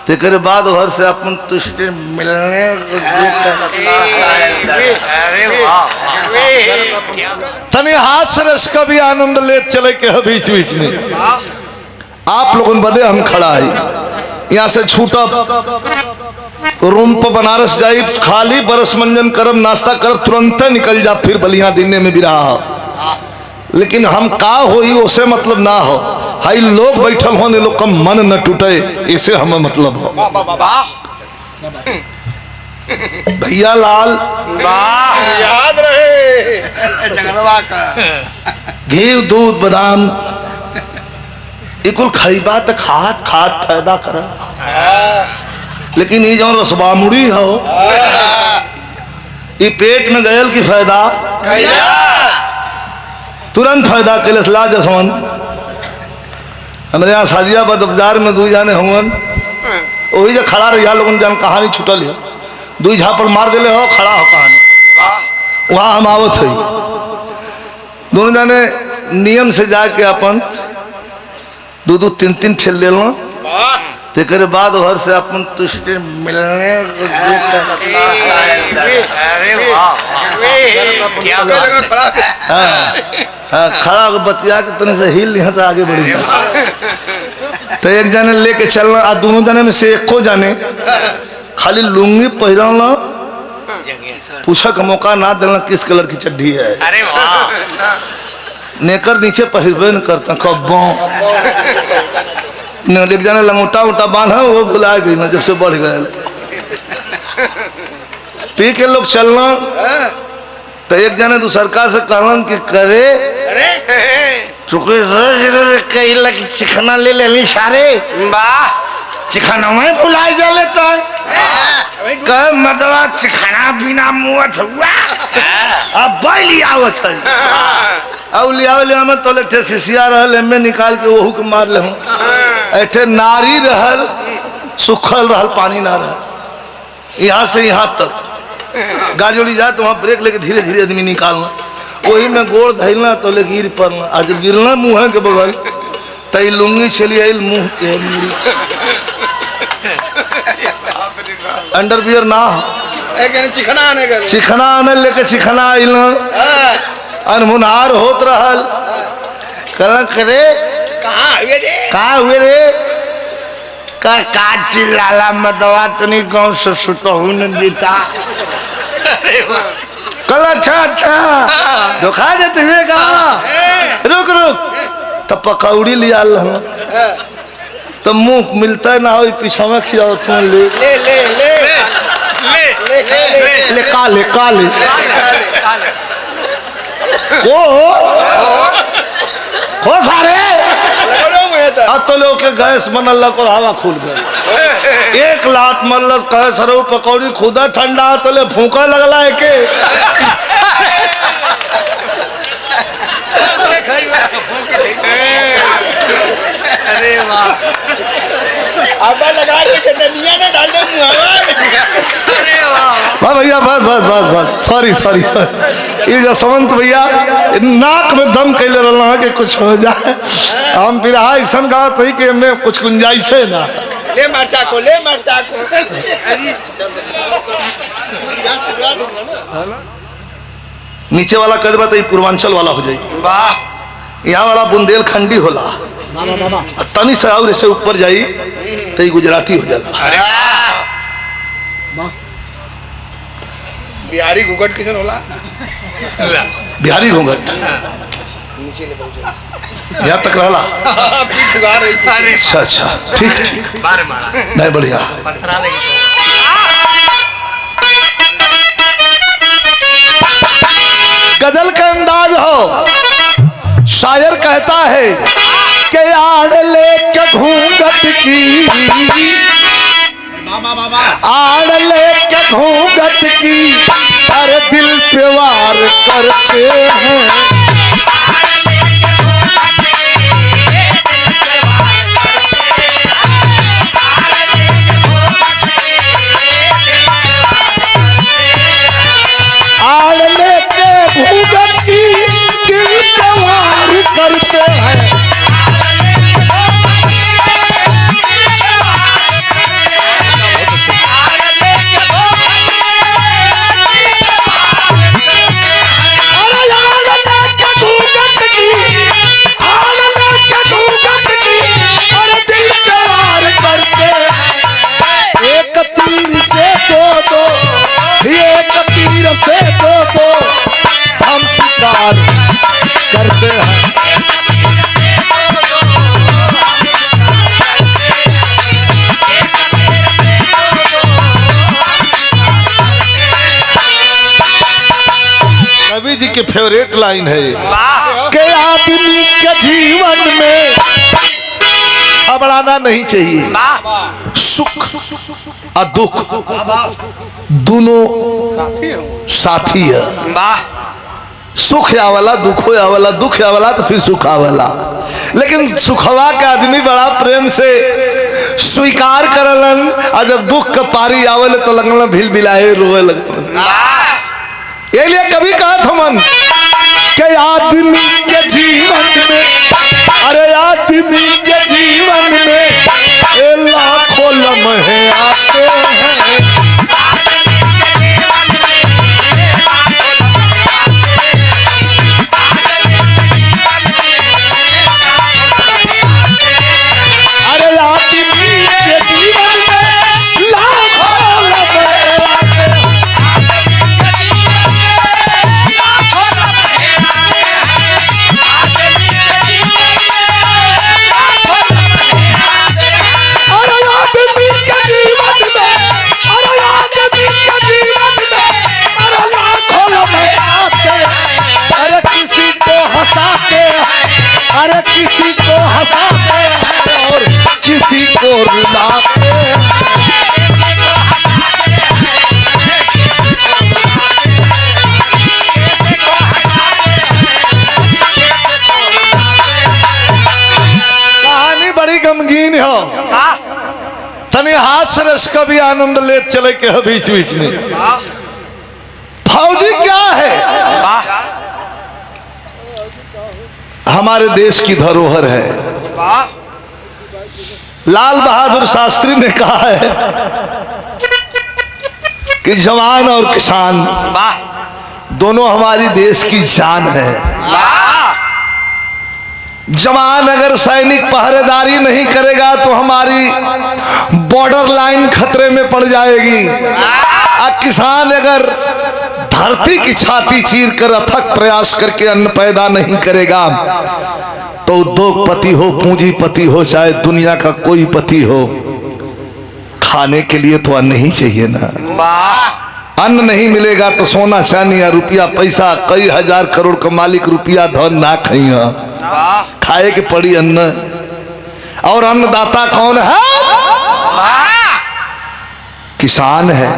तेरे बाद घर से अपन तुझसे मिलने तनी हाथ रस का भी आनंद ले चले के बीच बीच में आप लोगों बदे हम खड़ा है यहाँ से छूटा रूम पर बनारस जाई खाली बरस मंजन करब नाश्ता करब तुरंत निकल जा फिर बलिया दिन में भी रहा लेकिन हम का होई उसे मतलब ना हो हाई लोग बैठल हो लोग का मन न टूटे इसे हमें मतलब हो भैया लाल याद रहे जगनवा का घी दूध बादाम इकुल खरीबा तो खात खात फायदा करा लेकिन ये जो रसबा मुड़ी हो ये पेट में गयल की फायदा तुरंत फायदा के ला जसवंत हमारे यहाँ साजियाबाद बाजार में दो जाने हुवन वही जो खड़ा रही लोगों जान कहानी छुटल है दू झापड़ मार दिले हो खड़ा हो कहानी वहाँ हम आवत है दोनों जाने नियम से जाके अपन दो दो तीन तीन ठेल ले लो तेरे बाद घर से अपन तुझसे मिलने खड़ा हो बतिया के तने से हिल यहाँ तो आगे बढ़ी तो एक जने लेके चलना आ दोनों जने में से एको जाने खाली लुंगी पहनना पूछा का मौका ना देना किस कलर की चड्डी है अरे वाह नेकर नीचे पहिरबे न करता कब्बों एक जाने लंगोटा उटा बांधा वो भुला गई ना जब से बढ़ गए पी के लोग चलना तो एक जाने दूसरका से कहलन कि करे चिकना ले लेनी सारे चिकना में भुलाई जा लेता है कह मतवा चिकना बिना मुँह हुआ अब बैली आवत है अब लिया लिया में तो लेटे सिसिया रहल एमे निकाल के वहू के मार ले ऐठे नारी रहल सुखल रहल पानी ना रहल यहाँ से यहाँ तक गाड़ी उड़ी जाए तो वहाँ ब्रेक लेके धीरे धीरे आदमी निकालना वही में गोड़ धैलना तो ले गिर पड़ना आज जब गिरना मुँह के बगल तई लुंगी चली आई मुँह के अंडरवियर ना चिखना आने लेके चिखना आइल अनमुनार होत रहल कल करे कहाँ हुए रे का चिल्लाला मदवा तनी गाँव से सुटहू न देता कल अच्छा अच्छा धोखा देते हुए कहा रुक रुक तब पकौड़ी लिया तो मुंह मिलता है ना हो पीछा में खिलाओ तुम ले ले ले ले ले ले ले काले काले हो सारे अब तो लोग के गैस बनल और हवा खुल गए एक लात मरल कहे सरो पकौड़ी खुदा ठंडा तो ले फूका लगला है के अरे वाह अब लगा के चटनिया ना डाल दे अरे वाह भैया बस बस बस बस सॉरी सॉरी सॉरी ये जसवंत भैया नाक में दम कैले रहा कि कुछ हो जाए हम फिर ऐसा कहा थी कि मैं कुछ गुंजाइश है ना ले मरचा को नीचे वाला कर देवा तो पूर्वांचल वाला हो जाए वाह यहाँ वाला बुंदेलखंडी होला तनी से और ऐसे ऊपर जाई तो ये गुजराती हो जाला बिहारी घूंघट किसन होला बिहारी घूंघट यहाँ तक रहला अच्छा अच्छा ठीक ठीक बारे मारा नहीं बढ़िया पत्थरा लेके गजल का अंदाज हो शायर कहता है कि आड़ लेके घूंघट की आड़ लेके घूंघट की हर दिल पे वार करते हैं आड़ लेके घूंघट की दिल पे वार करते हैं जी के फेवरेट लाइन है ये। के आदमी के जीवन में घबराना नहीं चाहिए। सुख और दुख दोनों साथी है। सुख आवाला दुख आवाला, दुख आवाला तो फिर सुख आवाला। लेकिन सुखवा के आदमी बड़ा प्रेम से स्वीकार करलन, और जब दुख का पारी आवल तो लगल भिल बिलाए रोए लगल। ये लिए कभी कहा था मन के आदमी के जीवन में, अरे आदमी के जीवन में लाखों लम्हे आते हैं। अरे किसी को हंसाते हैं और किसी को रुलाते हैं। कहानी बड़ी गमगीन हो, तनी हास्य रस का भी आनंद ले चले के हो बीच बीच में। फौजी क्या है? हमारे देश की धरोहर है। लाल बहादुर शास्त्री ने कहा है कि जवान और किसान दोनों हमारी देश की जान है। जवान अगर सैनिक पहरेदारी नहीं करेगा तो हमारी बॉर्डर लाइन खतरे में पड़ जाएगी। और किसान अगर धरती की छाती चीर कर अथक प्रयास करके अन्न पैदा नहीं करेगा तो उद्योगपति हो, पूंजीपति हो, चाहे दुनिया का कोई पति हो, खाने के लिए तो अन्न ही चाहिए ना। अन्न नहीं मिलेगा तो सोना चांदी या रुपया पैसा कई हजार करोड़ का मालिक रुपया धन ना खाइए, खाए के पड़ी अन्न। और अन्नदाता कौन है? किसान है।